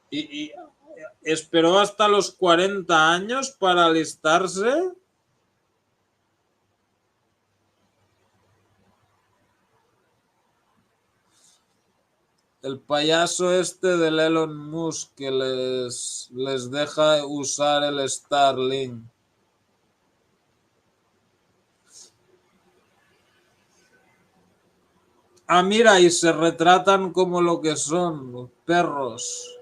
y esperó hasta los 40 años para alistarse. El payaso este del Elon Musk que les deja usar el Starlink. Ah, mira, y se retratan como lo que son, perros.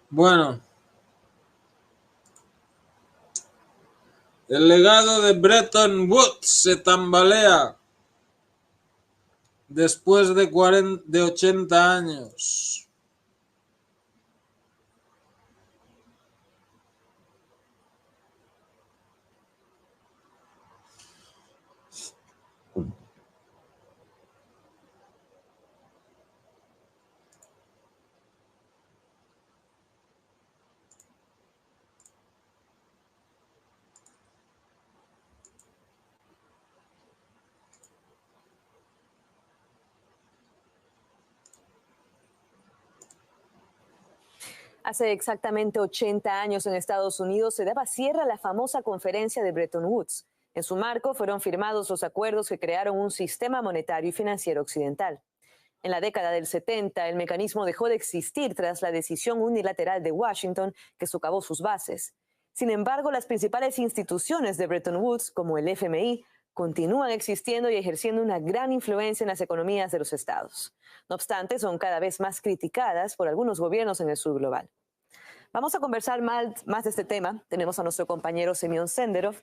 Bueno. El legado de Bretton Woods se tambalea después de 80 años. Hace exactamente 80 años en Estados Unidos se daba cierre a la famosa conferencia de Bretton Woods. En su marco fueron firmados los acuerdos que crearon un sistema monetario y financiero occidental. En la década del 70, el mecanismo dejó de existir tras la decisión unilateral de Washington que socavó sus bases. Sin embargo, las principales instituciones de Bretton Woods, como el FMI, continúan existiendo y ejerciendo una gran influencia en las economías de los estados. No obstante, son cada vez más criticadas por algunos gobiernos en el sur global. Vamos a conversar más de este tema. Tenemos a nuestro compañero Semyon Senderov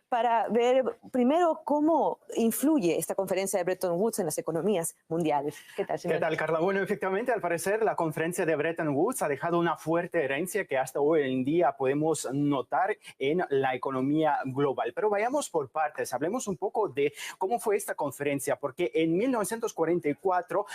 para ver primero cómo influye esta conferencia de Bretton Woods en las economías mundiales. ¿Qué tal, Semyon? ¿Qué tal, Carla? Bueno, efectivamente, al parecer, la conferencia de Bretton Woods ha dejado una fuerte herencia que hasta hoy en día podemos notar en la economía global. Pero vayamos por partes. Hablemos un poco de cómo fue esta conferencia, porque en 1944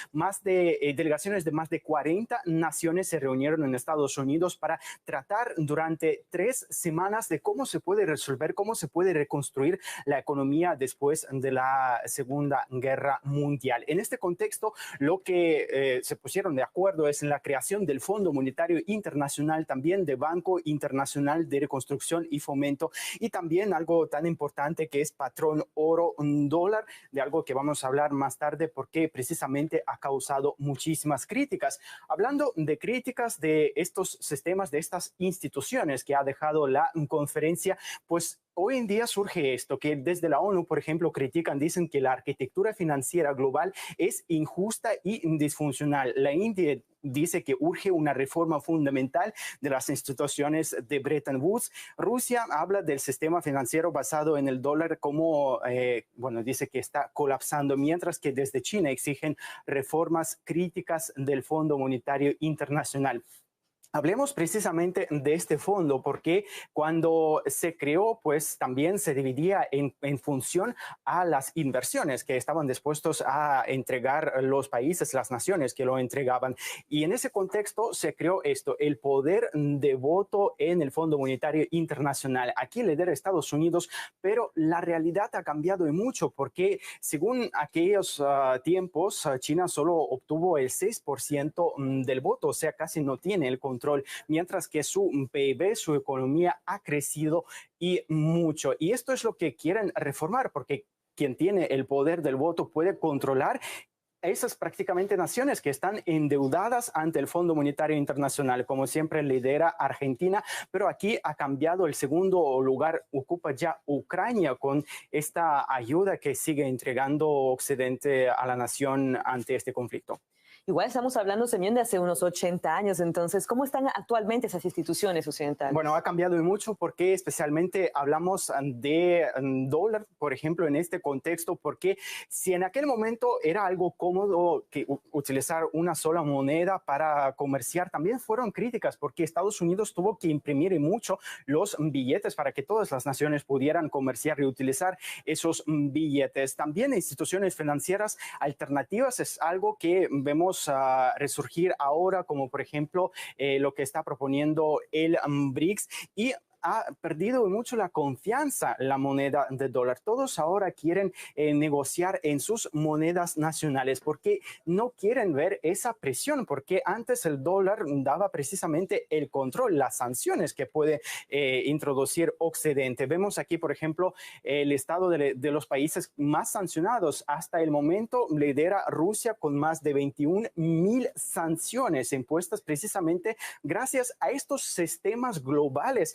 delegaciones de más de 40 naciones se reunieron en Estados Unidos para tratar durante 3 semanas de cómo se puede resolver, cómo se puede reconstruir la economía después de la Segunda Guerra Mundial. En este contexto, lo que se pusieron de acuerdo es en la creación del Fondo Monetario Internacional, también de Banco Internacional de Reconstrucción y Fomento, y también algo tan importante que es patrón oro dólar, de algo que vamos a hablar más tarde porque precisamente ha causado muchísimas críticas. Hablando de críticas de estos sistemas, de estas instituciones que ha dejado la conferencia, pues hoy en día surge esto, que desde la ONU, por ejemplo, critican, dicen que la arquitectura financiera global es injusta y disfuncional. La India dice que urge una reforma fundamental de las instituciones de Bretton Woods. Rusia habla del sistema financiero basado en el dólar como, dice que está colapsando, mientras que desde China exigen reformas críticas del Fondo Monetario Internacional. Hablemos precisamente de este fondo, porque cuando se creó, pues también se dividía en función a las inversiones que estaban dispuestos a entregar los países, las naciones que lo entregaban. Y en ese contexto se creó esto, el poder de voto en el Fondo Monetario Internacional. Aquí lidera Estados Unidos, pero la realidad ha cambiado y mucho, porque según aquellos tiempos, China solo obtuvo el 6% del voto, o sea, casi no tiene el control, mientras que su PIB, su economía ha crecido y mucho. Y esto es lo que quieren reformar, porque quien tiene el poder del voto puede controlar esas prácticamente naciones que están endeudadas ante el Fondo Monetario Internacional. Como siempre lidera Argentina, pero aquí ha cambiado, el segundo lugar ocupa ya Ucrania con esta ayuda que sigue entregando Occidente a la nación ante este conflicto. Igual estamos hablando, Semyon, de hace unos 80 años, entonces, ¿cómo están actualmente esas instituciones occidentales? Bueno, ha cambiado mucho porque especialmente hablamos de dólar, por ejemplo, en este contexto, porque si en aquel momento era algo cómodo que utilizar una sola moneda para comerciar, también fueron críticas porque Estados Unidos tuvo que imprimir mucho los billetes para que todas las naciones pudieran comerciar y utilizar esos billetes. También instituciones financieras alternativas es algo que vemos resurgir ahora, como por ejemplo lo que está proponiendo el BRICS, y ha perdido mucho la confianza en la moneda de dólar. Todos ahora quieren negociar en sus monedas nacionales porque no quieren ver esa presión, porque antes el dólar daba precisamente el control, las sanciones que puede introducir Occidente. Vemos aquí, por ejemplo, el estado de los países más sancionados. Hasta el momento lidera Rusia con más de 21,000 sanciones impuestas precisamente gracias a estos sistemas globales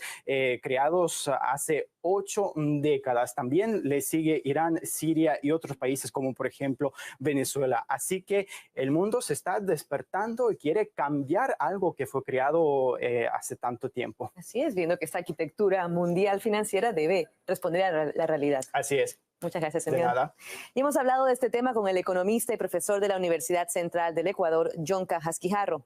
creados hace 8 décadas. También le sigue Irán, Siria y otros países como por ejemplo Venezuela. Así que el mundo se está despertando y quiere cambiar algo que fue creado hace tanto tiempo. Así es, viendo que esta arquitectura mundial financiera debe responder a la realidad. Así es. Muchas gracias, De Simeón. nada. Y hemos hablado de este tema con el economista y profesor de la Universidad Central del Ecuador, John Cajas Quijarro.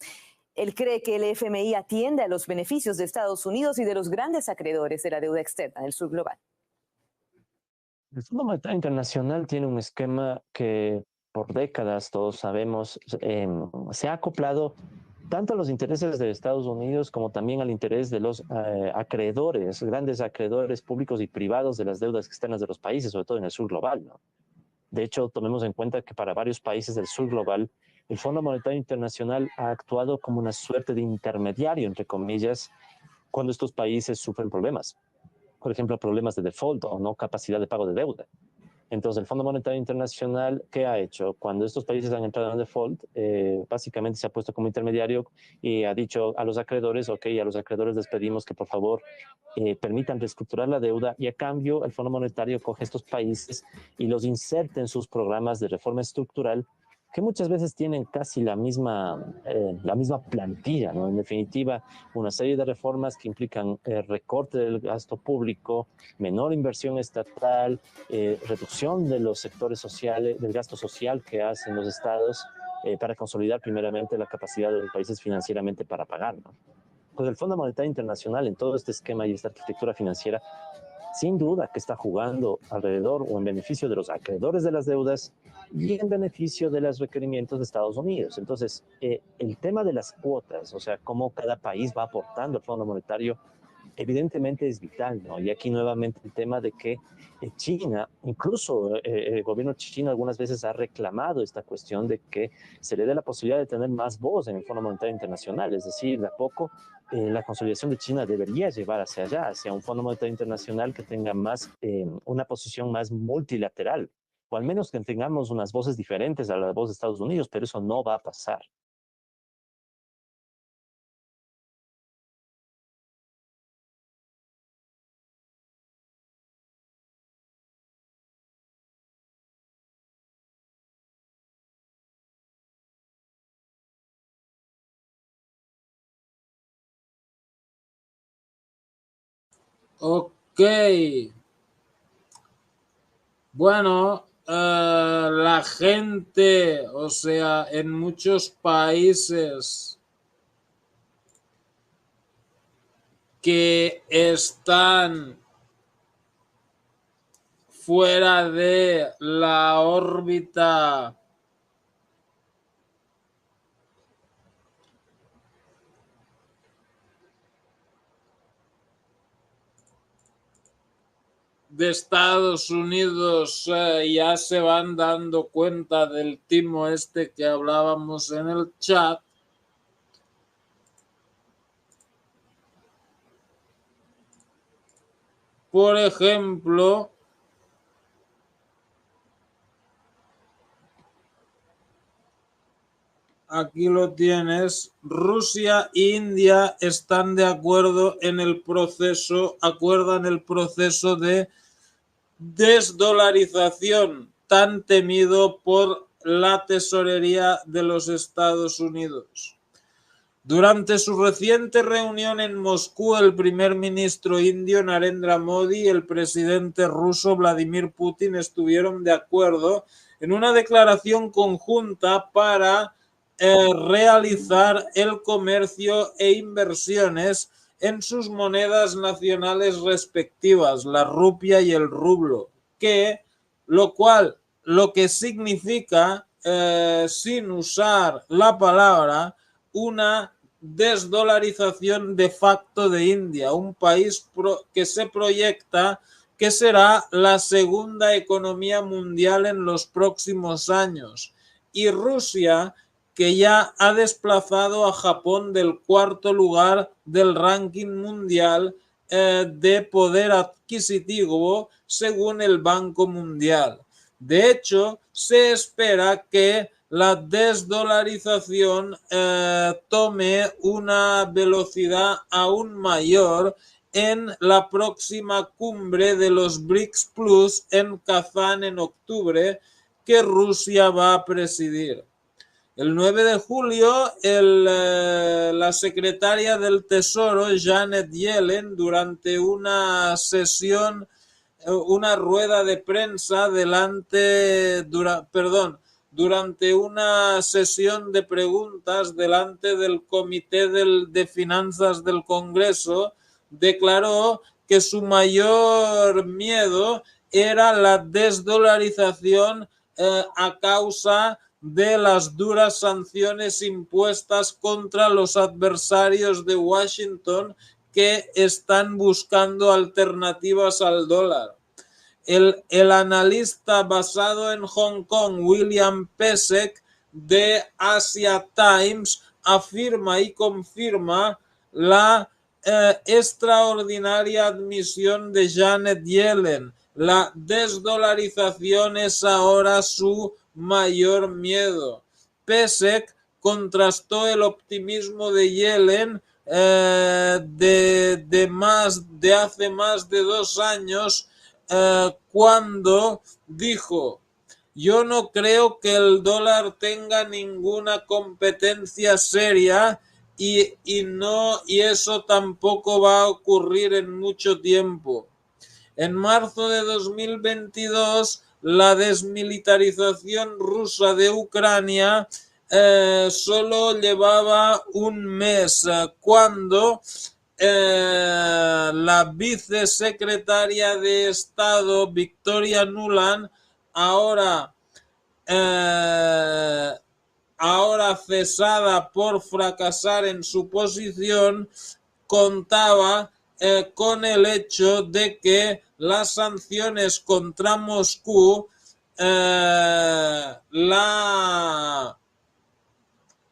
Él cree que el FMI atiende a los beneficios de Estados Unidos y de los grandes acreedores de la deuda externa del sur global. El Fondo Monetario Internacional tiene un esquema que por décadas, todos sabemos, se ha acoplado tanto a los intereses de Estados Unidos como también al interés de los acreedores, grandes acreedores públicos y privados de las deudas externas de los países, sobre todo en el sur global, ¿no? De hecho, tomemos en cuenta que para varios países del sur global, el Fondo Monetario Internacional ha actuado como una suerte de intermediario, entre comillas, cuando estos países sufren problemas. Por ejemplo, problemas de default o no capacidad de pago de deuda. Entonces, el Fondo Monetario Internacional, ¿qué ha hecho? Cuando estos países han entrado en default, básicamente se ha puesto como intermediario y ha dicho a los acreedores, ok, a los acreedores les pedimos que por favor permitan reestructurar la deuda y a cambio el Fondo Monetario coge estos países y los inserta en sus programas de reforma estructural que muchas veces tienen casi la misma plantilla, ¿no? En definitiva, una serie de reformas que implican recorte del gasto público, menor inversión estatal, reducción de los sectores sociales, del gasto social que hacen los estados para consolidar primeramente la capacidad de los países financieramente para pagar, ¿no? Pues el Fondo Monetario Internacional en todo este esquema y esta arquitectura financiera, sin duda que está jugando alrededor o en beneficio de los acreedores de las deudas y en beneficio de los requerimientos de Estados Unidos. Entonces, el tema de las cuotas, o sea, cómo cada país va aportando al Fondo Monetario, evidentemente es vital, ¿no? Y aquí nuevamente el tema de que China, incluso el gobierno chino algunas veces ha reclamado esta cuestión de que se le dé la posibilidad de tener más voz en el Fondo Monetario Internacional, es decir, de a poco la consolidación de China debería llevar hacia allá, hacia un Fondo Monetario Internacional que tenga más, una posición más multilateral, o al menos que tengamos unas voces diferentes a la voz de Estados Unidos, pero eso no va a pasar. Ok. Bueno, la gente, o sea, en muchos países que están fuera de la órbita de Estados Unidos ya se van dando cuenta del timo este que hablábamos en el chat. Por ejemplo, aquí lo tienes. Rusia e India están de acuerdo en el proceso, acuerdan el proceso de desdolarización tan temido por la tesorería de los Estados Unidos. Durante su reciente reunión en Moscú, el primer ministro indio Narendra Modi y el presidente ruso Vladimir Putin estuvieron de acuerdo en una declaración conjunta para realizar el comercio e inversiones en sus monedas nacionales respectivas, la rupia y el rublo, lo que significa, sin usar la palabra, una desdolarización de facto de India, un país que se proyecta que será la segunda economía mundial en los próximos años, y Rusia, que ya ha desplazado a Japón del cuarto lugar del ranking mundial de poder adquisitivo según el Banco Mundial. De hecho, se espera que la desdolarización tome una velocidad aún mayor en la próxima cumbre de los BRICS Plus en Kazán en octubre, que Rusia va a presidir. El 9 de julio, la secretaria del Tesoro, Janet Yellen, durante una sesión, una rueda de prensa durante una sesión de preguntas delante del Comité de Finanzas del Congreso, declaró que su mayor miedo era la desdolarización a causa de las duras sanciones impuestas contra los adversarios de Washington que están buscando alternativas al dólar. El analista basado en Hong Kong, William Pesek, de Asia Times, afirma y confirma la extraordinaria admisión de Janet Yellen. La desdolarización es ahora su mayor miedo. Pesek contrastó el optimismo de Yellen de hace más de 2 años cuando dijo: yo no creo que el dólar tenga ninguna competencia seria y eso tampoco va a ocurrir en mucho tiempo. En marzo de 2022, la desmilitarización rusa de Ucrania solo llevaba un mes cuando la vicesecretaria de Estado, Victoria Nuland, ahora cesada por fracasar en su posición, contaba con el hecho de que las sanciones contra Moscú la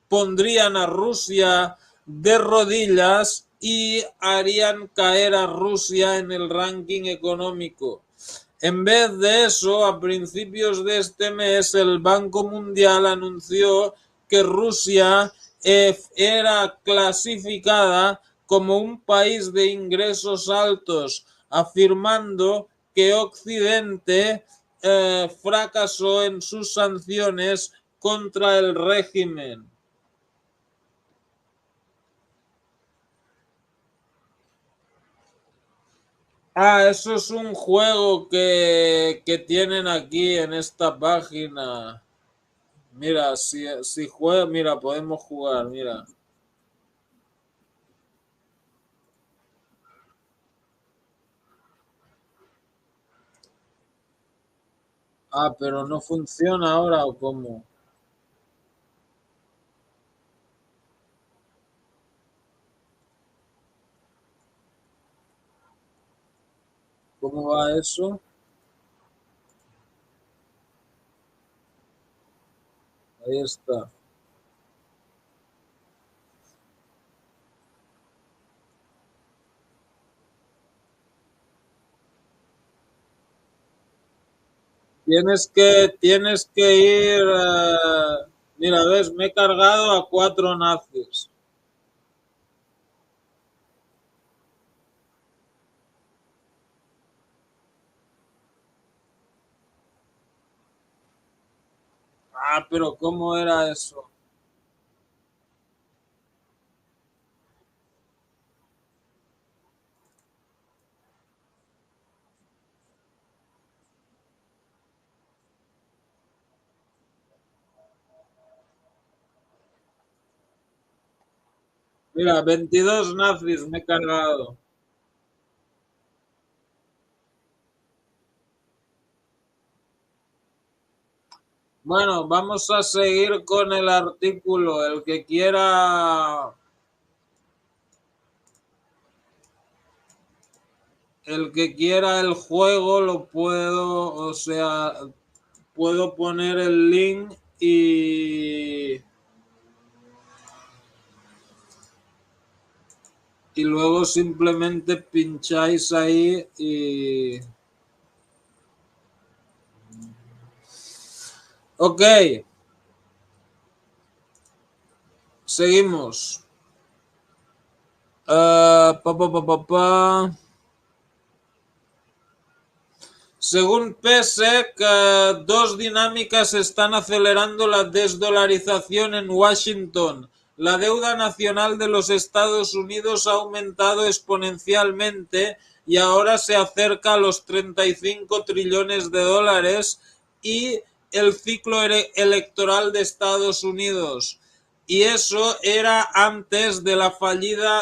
pondrían a Rusia de rodillas y harían caer a Rusia en el ranking económico. En vez de eso, a principios de este mes, el Banco Mundial anunció que Rusia era clasificada como un país de ingresos altos, afirmando que Occidente fracasó en sus sanciones contra el régimen. Eso es un juego que tienen aquí en esta página. Mira, si juega, mira, podemos jugar, mira. Pero no funciona ahora, ¿o cómo? ¿Cómo va eso? Ahí está. Tienes que ir. Mira, ves, me he cargado a 4 nazis. Pero ¿cómo era eso? Mira, 22 nazis me he cargado. Bueno, vamos a seguir con el artículo. El que quiera el que quiera el juego lo puedo, o sea, puedo poner el link y luego simplemente pincháis ahí y... Ok. Seguimos. Según PSEC, dos dinámicas están acelerando la desdolarización en Washington. La deuda nacional de los Estados Unidos ha aumentado exponencialmente y ahora se acerca a los 35 trillones de dólares y el ciclo electoral de Estados Unidos. Y eso era antes de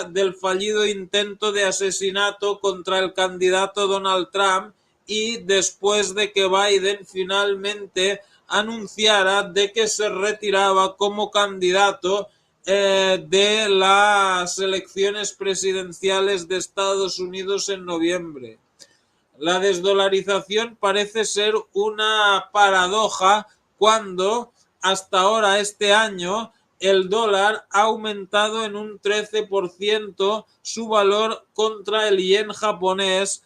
del fallido intento de asesinato contra el candidato Donald Trump y después de que Biden finalmente anunciara de que se retiraba como candidato de las elecciones presidenciales de Estados Unidos en noviembre. La desdolarización parece ser una paradoja cuando hasta ahora este año el dólar ha aumentado en un 13% su valor contra el yen japonés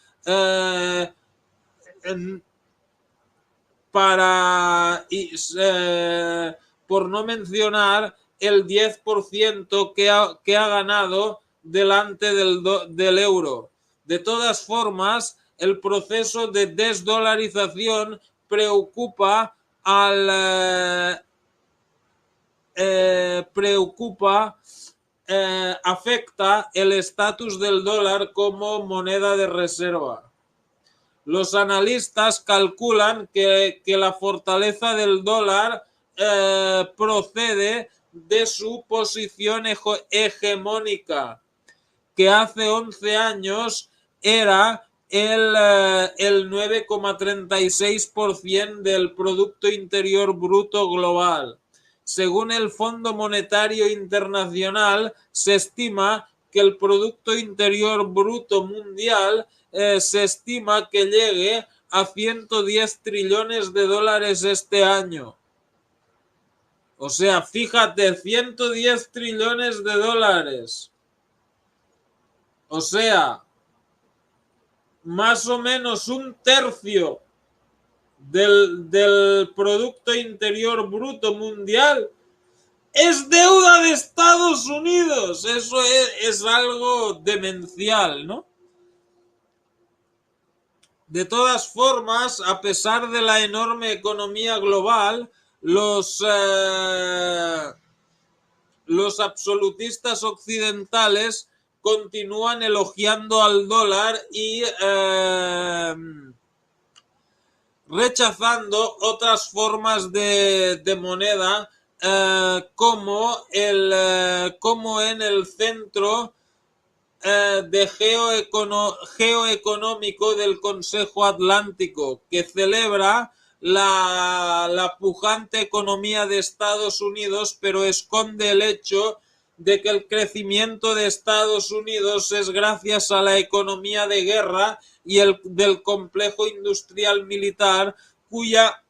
por no mencionar el 10% que ha ganado delante del euro. De todas formas, el proceso de desdolarización preocupa afecta el estatus del dólar como moneda de reserva. Los analistas calculan que la fortaleza del dólar procede de su posición hegemónica, que hace 11 años era el 9,36% del Producto Interior Bruto global. Según el Fondo Monetario Internacional, se estima que el Producto Interior Bruto mundial se estima que llegue a 110 trillones de dólares este año. O sea, fíjate, 110 trillones de dólares. O sea, más o menos un tercio del Producto Interior Bruto mundial es deuda de Estados Unidos. Eso es algo demencial, ¿no? De todas formas, a pesar de la enorme economía global, los absolutistas occidentales continúan elogiando al dólar y rechazando otras formas de moneda como en el centro geoeconómico del Consejo Atlántico, que celebra la pujante economía de Estados Unidos, pero esconde el hecho de que el crecimiento de Estados Unidos es gracias a la economía de guerra y del complejo industrial militar, cuya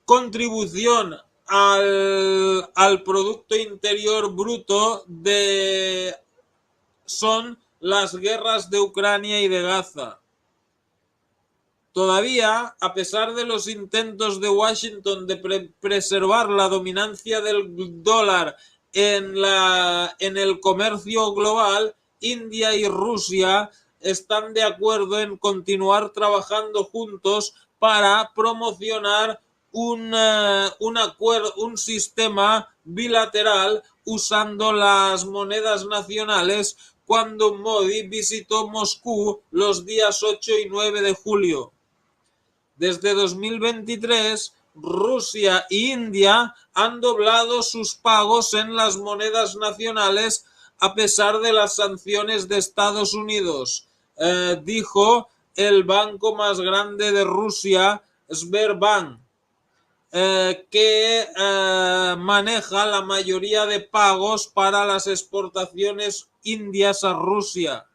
contribución al Producto Interior Bruto son las guerras de Ucrania y de Gaza. Todavía, a pesar de los intentos de Washington de preservar la dominancia del dólar en el comercio global, India y Rusia están de acuerdo en continuar trabajando juntos para promocionar un sistema bilateral usando las monedas nacionales cuando Modi visitó Moscú los días 8 y 9 de julio. Desde 2023, Rusia e India han doblado sus pagos en las monedas nacionales a pesar de las sanciones de Estados Unidos, dijo el banco más grande de Rusia, Sberbank, que maneja la mayoría de pagos para las exportaciones indias a Rusia.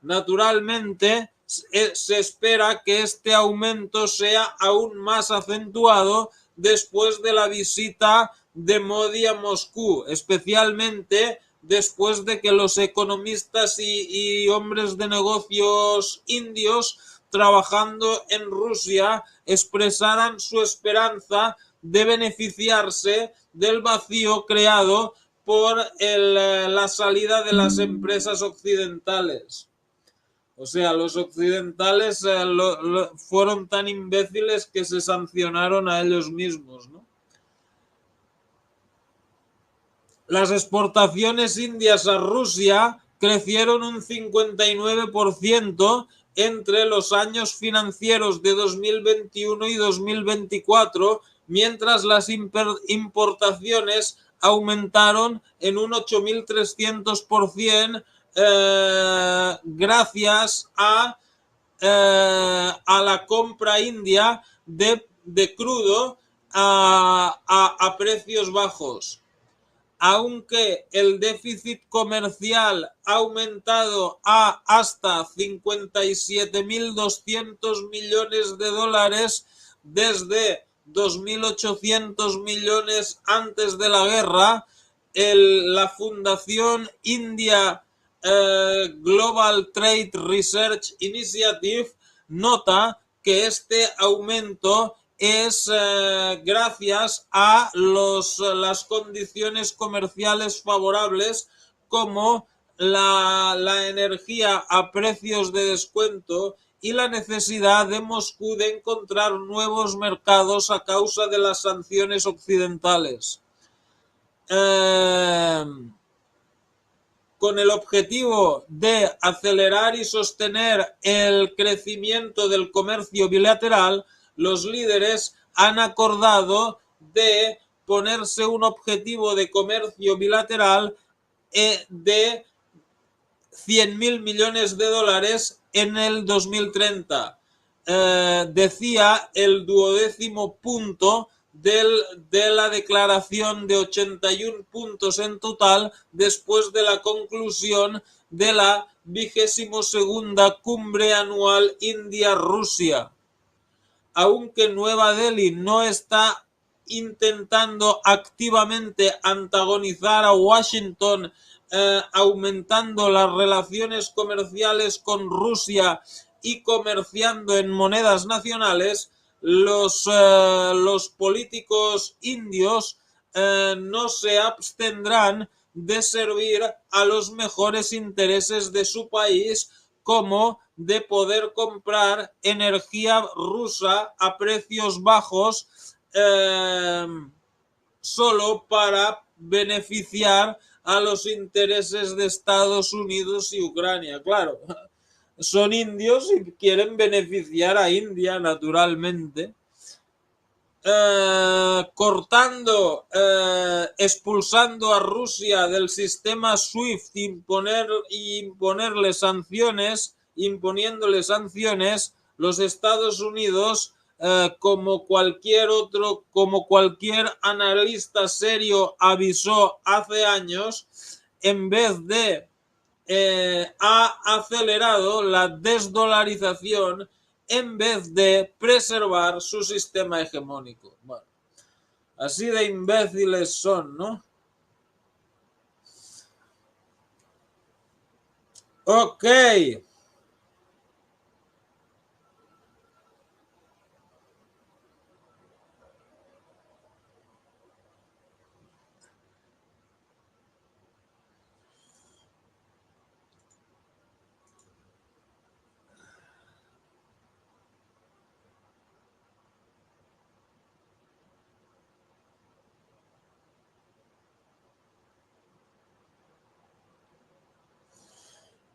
Naturalmente, se espera que este aumento sea aún más acentuado después de la visita de Modi a Moscú, especialmente después de que los economistas y hombres de negocios indios trabajando en Rusia expresaran su esperanza de beneficiarse del vacío creado por la salida de las empresas occidentales. O sea, los occidentales fueron tan imbéciles que se sancionaron a ellos mismos, ¿no? Las exportaciones indias a Rusia crecieron un 59% entre los años financieros de 2021 y 2024, mientras las importaciones aumentaron en un 8.300% gracias a la compra india de crudo a precios bajos. Aunque el déficit comercial ha aumentado a hasta 57.200 millones de dólares desde 2.800 millones antes de la guerra, la Fundación India Global Trade Research Initiative nota que este aumento es gracias a las condiciones comerciales favorables, como la energía a precios de descuento y la necesidad de Moscú de encontrar nuevos mercados a causa de las sanciones occidentales. Con el objetivo de acelerar y sostener el crecimiento del comercio bilateral, los líderes han acordado de ponerse un objetivo de comercio bilateral de 100.000 millones de dólares en el 2030. Decía el 12º punto de la declaración de 81 puntos en total después de la conclusión de la 22ª cumbre anual India-Rusia. Aunque Nueva Delhi no está intentando activamente antagonizar a Washington, aumentando las relaciones comerciales con Rusia y comerciando en monedas nacionales, los políticos indios no se abstendrán de servir a los mejores intereses de su país, como de poder comprar energía rusa a precios bajos solo para beneficiar a los intereses de Estados Unidos y Ucrania. Claro, son indios y quieren beneficiar a India, naturalmente. Cortando, expulsando a Rusia del sistema SWIFT, imponiéndole sanciones, los Estados Unidos, como cualquier analista serio avisó hace años, en vez de ha acelerado la desdolarización en vez de preservar su sistema hegemónico. Bueno, así de imbéciles son, ¿no? Ok.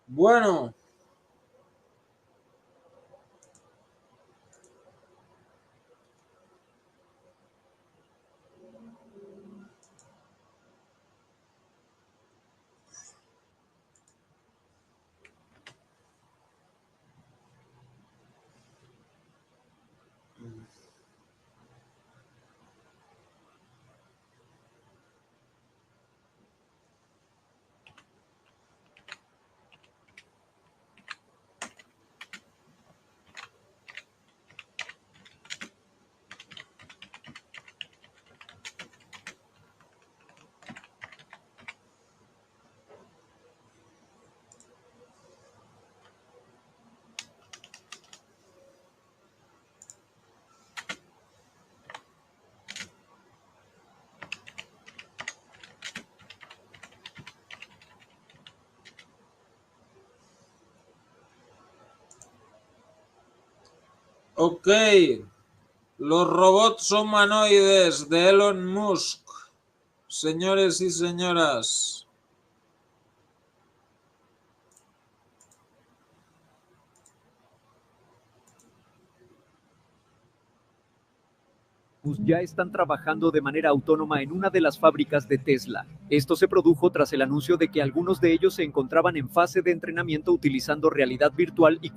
Bueno. Ok. Los robots humanoides de Elon Musk. Señores y señoras. Ya están trabajando de manera autónoma en una de las fábricas de Tesla. Esto se produjo tras el anuncio de que algunos de ellos se encontraban en fase de entrenamiento utilizando realidad virtual y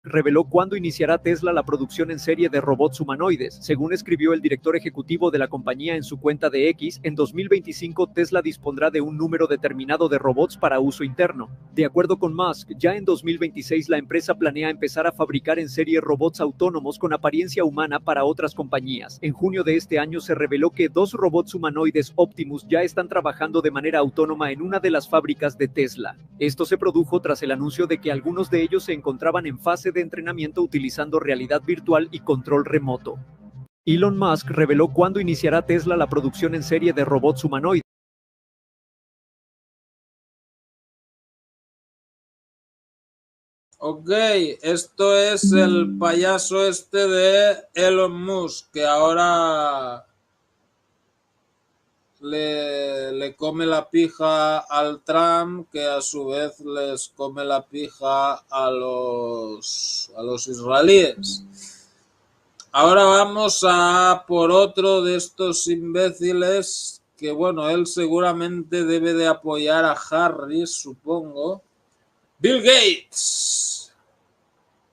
reveló cuándo iniciará Tesla la producción en serie de robots humanoides. Según escribió el director ejecutivo de la compañía en su cuenta de X, en 2025 Tesla dispondrá de un número determinado de robots para uso interno. De acuerdo con Musk, ya en 2026 la empresa planea empezar a fabricar en serie robots autónomos con apariencia humana para otras compañías. En junio de este año se reveló que 2 robots humanoides Optimus ya están trabajando de manera autónoma en una de las fábricas de Tesla. Esto se produjo tras el anuncio de que algunos de ellos se encontraban en fase de entrenamiento utilizando realidad virtual y control remoto. Elon Musk reveló cuándo iniciará Tesla la producción en serie de robots humanoides. Ok, esto es el payaso este de Elon Musk, que ahora le come la pija al Trump, que a su vez les come la pija a los israelíes. Ahora vamos a por otro de estos imbéciles que, bueno, él seguramente debe de apoyar a Harris, supongo. Bill Gates.